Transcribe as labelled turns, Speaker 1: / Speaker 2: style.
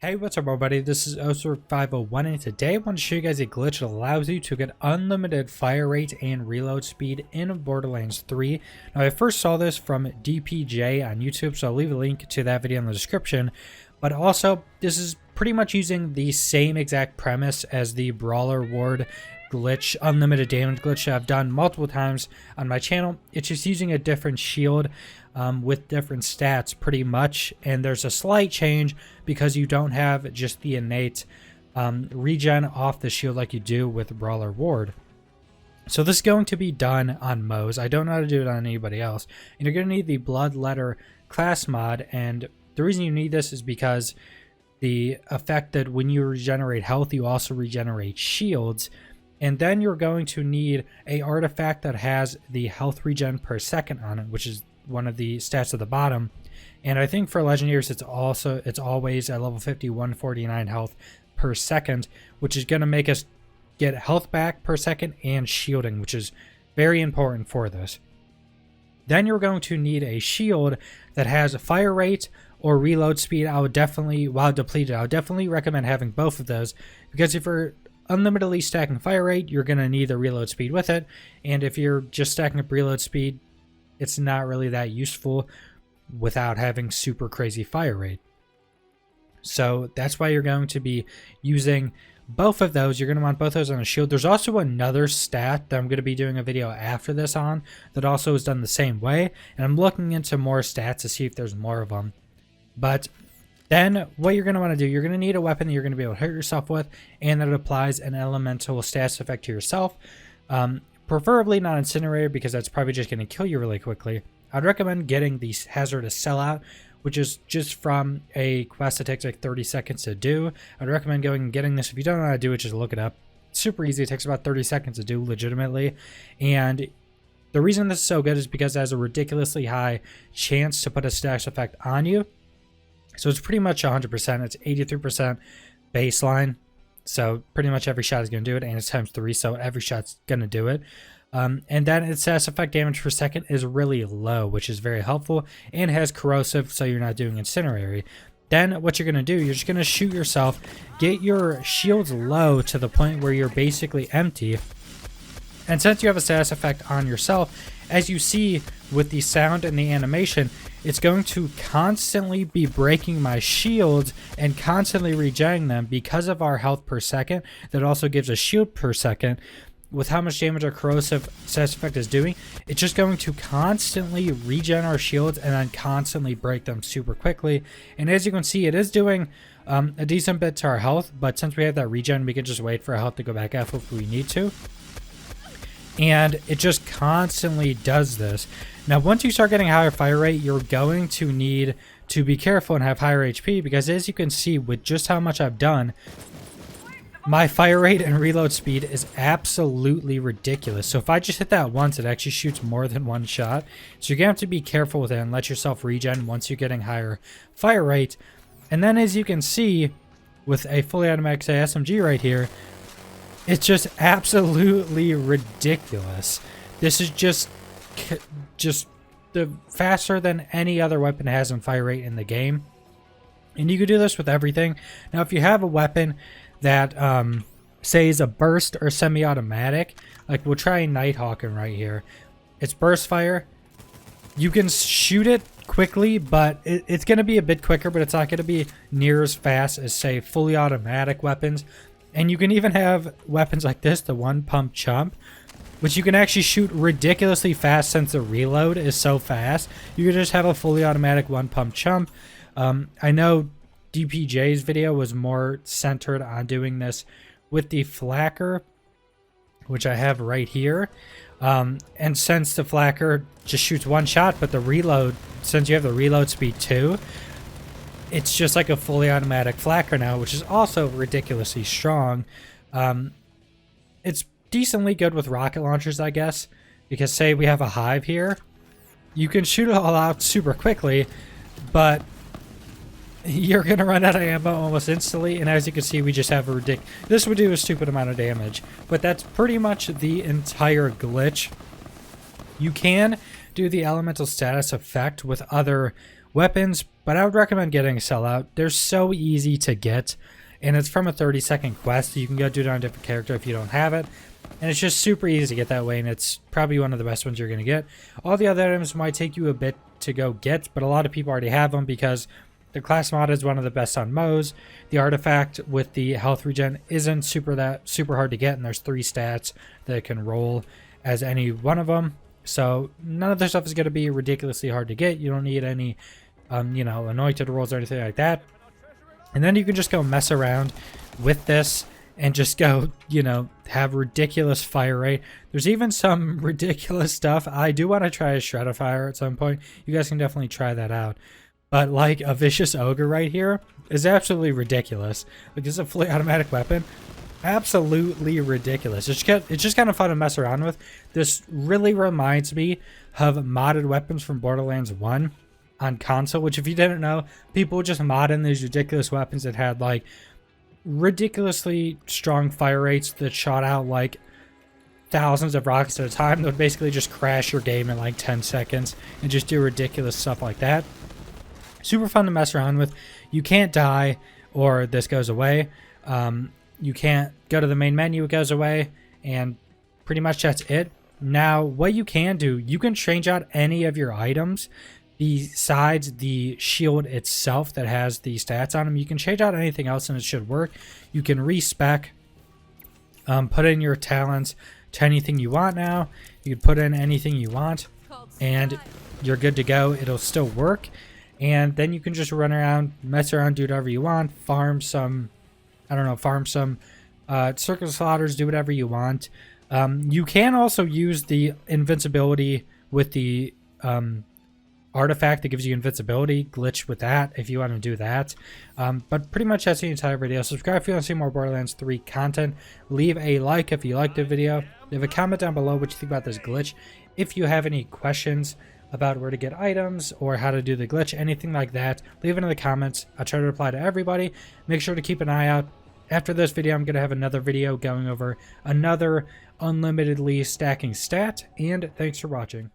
Speaker 1: Hey, what's up everybody, this is Oser501 and today I want to show you guys a glitch that allows you to get unlimited fire rate and reload speed in Borderlands 3. Now I first saw this from DPJ on YouTube, so I'll leave a link to that video in the description. But also, this is pretty much using the same exact premise as the Brawler Ward glitch, unlimited damage glitch that I've done multiple times on my channel. It's just using a different shield with different stats pretty much, and there's a slight change because you don't have just the innate regen off the shield like you do with Brawler Ward. So this is going to be done on Moze. I don't know how to do it on anybody else. And you're going to need the Bloodletter class mod, and the reason you need this is because the effect that when you regenerate health, you also regenerate shields. And then you're going to need a artifact that has the health regen per second on it, which is one of the stats at the bottom. And I think for legendaries it's always at level 50 149 health per second, which is going to make us get health back per second and shielding, which is very important for this. Then you're going to need a shield that has a fire rate or reload speed. I would definitely, while depleted, I would definitely recommend having both of those, because if you're unlimitedly stacking fire rate, you're going to need the reload speed with it, and if you're just stacking up reload speed, it's not really that useful without having super crazy fire rate. So that's why you're going to be using both of those. You're going to want both those on a shield. There's also another stat that I'm going to be doing a video after this on that also is done the same way, and I'm looking into more stats to see if there's more of them. But then what you're going to want to do, you're going to need a weapon that you're going to be able to hurt yourself with, and that it applies an elemental status effect to yourself. Preferably not Incinerator, because that's probably just going to kill you really quickly. I'd recommend getting the Hazardous Sellout, which is just from a quest that takes like 30 seconds to do. I'd recommend going and getting this. If you don't know how to do it, just look it up. It's super easy. It takes about 30 seconds to do legitimately. And the reason this is so good is because it has a ridiculously high chance to put a status effect on you. So it's pretty much 100%. It's 83% baseline. So pretty much every shot is going to do it, and it's times 3, so every shot's going to do it. And then its status effect damage per second is really low, which is very helpful, and has corrosive, so you're not doing incinerary. Then what you're going to do, you're just going to shoot yourself, get your shields low to the point where you're basically empty. And since you have a status effect on yourself, as you see with the sound and the animation, it's going to constantly be breaking my shields and constantly regenerating them because of our health per second. That also gives a shield per second. With how much damage our corrosive status effect is doing, it's just going to constantly regen our shields and then constantly break them super quickly. And as you can see, it is doing a decent bit to our health, but since we have that regen, we can just wait for our health to go back up if we need to. And it just constantly does this. Now, once you start getting higher fire rate, you're going to need to be careful and have higher HP, because as you can see with just how much I've done, my fire rate and reload speed is absolutely ridiculous. So if I just hit that once, it actually shoots more than one shot. So you're going to have to be careful with it and let yourself regen once you're getting higher fire rate. And then as you can see with a fully automatic, say, SMG right here, it's just absolutely ridiculous. This is just the faster than any other weapon has in fire rate in the game. And you can do this with everything. Now, if you have a weapon that say is a burst or semi-automatic, like we'll try Nighthawking right here. It's burst fire. You can shoot it quickly, but it's going to be a bit quicker, but it's not going to be near as fast as, say, fully automatic weapons. And you can even have weapons like this, the one pump chump, which you can actually shoot ridiculously fast since the reload is so fast. You can just have a fully automatic one pump chump. I know DPJ's video was more centered on doing this with the flacker, which I have right here. And since the flacker just shoots one shot, but the reload, since you have the reload speed too, it's just like a fully automatic flacker now, which is also ridiculously strong. It's decently good with rocket launchers, I guess, because say we have a hive here, you can shoot it all out super quickly, but you're going to run out of ammo almost instantly, and as you can see, we just have a this would do a stupid amount of damage. But that's pretty much the entire glitch. You can do the elemental status effect with other weapons, but I would recommend getting a sellout. They're so easy to get, and it's from a 30-second quest. You can go do it on a different character if you don't have it, and it's just super easy to get that way, and it's probably one of the best ones you're going to get. All the other items might take you a bit to go get, but a lot of people already have them because the class mod is one of the best on Moze. The artifact with the health regen isn't super hard to get, and there's 3 stats that can roll as any one of them. So none of this stuff is going to be ridiculously hard to get. You don't need any, anointed rolls or anything like that. And then you can just go mess around with this and just go, have ridiculous fire rate. There's even some ridiculous stuff. I do want to try a shred of fire at some point. You guys can definitely try that out. But like a vicious ogre right here is absolutely ridiculous. Like, this is a fully automatic weapon. Absolutely ridiculous. It's just kind of fun to mess around with. This really reminds me of modded weapons from Borderlands 1 on console, which if you didn't know, people would just mod in these ridiculous weapons that had like ridiculously strong fire rates that shot out like thousands of rockets at a time. That would basically just crash your game in like 10 seconds and just do ridiculous stuff like that. Super fun to mess around with. You can't die or this goes away. You can't go to the main menu, it goes away, and pretty much that's it. Now, what you can do, you can change out any of your items besides the shield itself that has the stats on them. You can change out anything else and it should work. You can respec, put in your talents to anything you want now. You can put in anything you want, and you're good to go. It'll still work. And then you can just run around, mess around, do whatever you want, farm some circle slaughters, do whatever you want. You can also use the invincibility with the artifact that gives you invincibility, glitch with that if you want to do that. But pretty much that's the entire video. Subscribe if you want to see more Borderlands 3 content. Leave a like if you liked the video. Leave a comment down below what you think about this glitch. If you have any questions about where to get items or how to do the glitch, anything like that, leave it in the comments. I'll try to reply to everybody. Make sure to keep an eye out. After this video, I'm going to have another video going over another unlimitedly stacking stat, and thanks for watching.